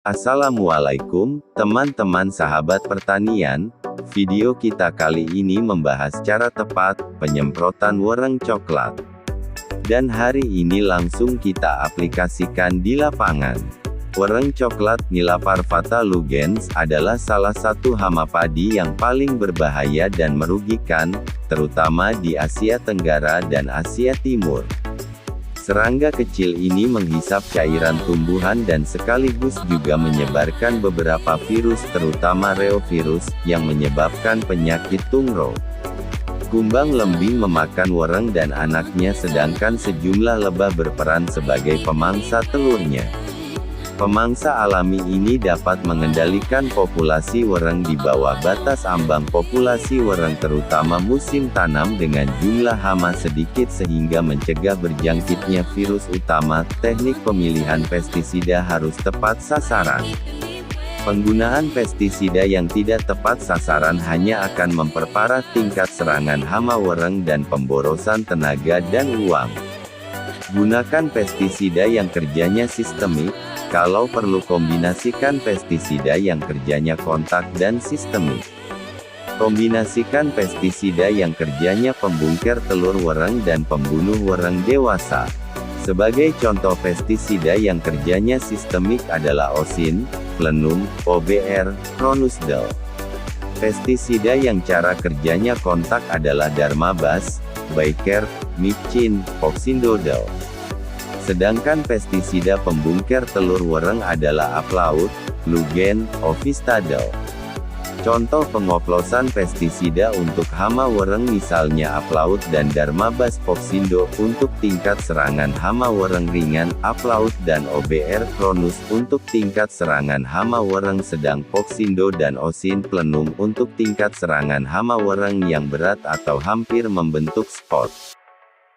Assalamualaikum, teman-teman sahabat pertanian. Video kita kali ini membahas cara tepat penyemprotan wereng coklat. Dan hari ini langsung kita aplikasikan di lapangan. Wereng coklat Nilapar fata lugens adalah salah satu hama padi yang paling berbahaya dan merugikan, terutama di Asia Tenggara dan Asia Timur. Serangga kecil ini menghisap cairan tumbuhan dan sekaligus juga menyebarkan beberapa virus terutama reovirus, yang menyebabkan penyakit tungro. Kumbang lembing memakan wereng dan anaknya sedangkan sejumlah lebah berperan sebagai pemangsa telurnya. Pemangsa alami ini dapat mengendalikan populasi wereng di bawah batas ambang populasi wereng terutama musim tanam dengan jumlah hama sedikit sehingga mencegah berjangkitnya virus utama. Teknik pemilihan pestisida harus tepat sasaran. Penggunaan pestisida yang tidak tepat sasaran hanya akan memperparah tingkat serangan hama wereng dan pemborosan tenaga dan uang. Gunakan pestisida yang kerjanya sistemik. Kalau perlu kombinasikan pestisida yang kerjanya kontak dan sistemik. Kombinasikan pestisida yang kerjanya pembungkir telur wereng dan pembunuh wereng dewasa. Sebagai contoh pestisida yang kerjanya sistemik adalah Osin, Plenum, OBR, Pronusdel. Pestisida yang cara kerjanya kontak adalah Darmabas, Baeker, Micin, Oxindodel. Sedangkan pestisida pembungkir telur wereng adalah Aplaut, Lugen, Ovistadel. Contoh pengoplosan pestisida untuk hama wereng misalnya Aplaut dan Darmabas Poxindo untuk tingkat serangan hama wereng ringan, Aplaut dan OBR Cronus untuk tingkat serangan hama wereng sedang, Poxindo dan Osin Plenum untuk tingkat serangan hama wereng yang berat atau hampir membentuk spot.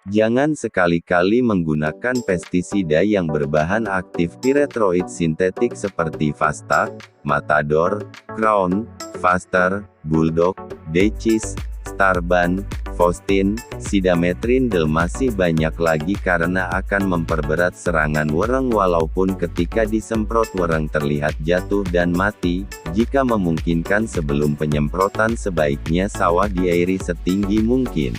Jangan sekali-kali menggunakan pestisida yang berbahan aktif piretroid sintetik seperti Fastak, Matador, Crown, Faster, Bulldog, Decis, Starban, Fostin, Sidametrin dan masih banyak lagi karena akan memperberat serangan wereng walaupun ketika disemprot wereng terlihat jatuh dan mati. Jika memungkinkan sebelum penyemprotan sebaiknya sawah diairi setinggi mungkin.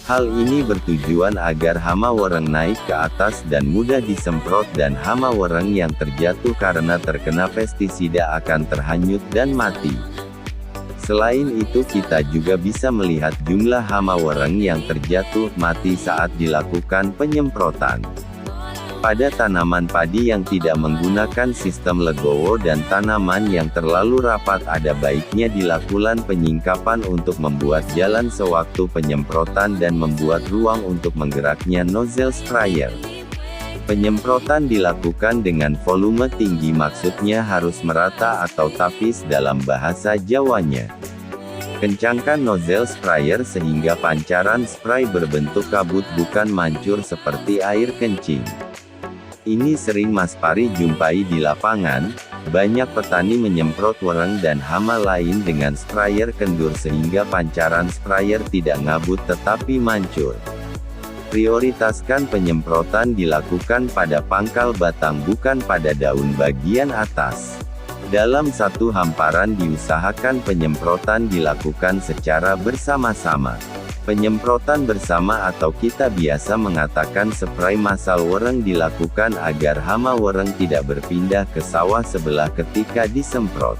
Hal ini bertujuan agar hama wereng naik ke atas dan mudah disemprot dan hama wereng yang terjatuh karena terkena pestisida akan terhanyut dan mati. Selain itu kita juga bisa melihat jumlah hama wereng yang terjatuh mati saat dilakukan penyemprotan. Pada tanaman padi yang tidak menggunakan sistem legowo dan tanaman yang terlalu rapat ada baiknya dilakukan penyingkapan untuk membuat jalan sewaktu penyemprotan dan membuat ruang untuk menggeraknya nozzle sprayer. Penyemprotan dilakukan dengan volume tinggi maksudnya harus merata atau tapis dalam bahasa Jawanya. Kencangkan nozzle sprayer sehingga pancaran spray berbentuk kabut bukan mancur seperti air kencing. Ini sering Mas Pari jumpai di lapangan, banyak petani menyemprot wereng dan hama lain dengan sprayer kendur sehingga pancaran sprayer tidak ngabut tetapi mancur. Prioritaskan penyemprotan dilakukan pada pangkal batang bukan pada daun bagian atas. Dalam satu hamparan diusahakan penyemprotan dilakukan secara bersama-sama. Penyemprotan bersama atau kita biasa mengatakan spray massal wereng dilakukan agar hama wereng tidak berpindah ke sawah sebelah ketika disemprot.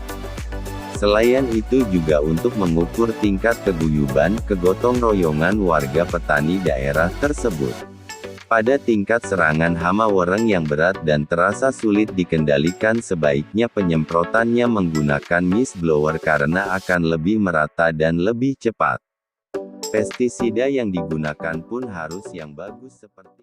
Selain itu juga untuk mengukur tingkat keguyuban, kegotong royongan warga petani daerah tersebut. Pada tingkat serangan hama wereng yang berat dan terasa sulit dikendalikan sebaiknya penyemprotannya menggunakan mist blower karena akan lebih merata dan lebih cepat. Pestisida yang digunakan pun harus yang bagus seperti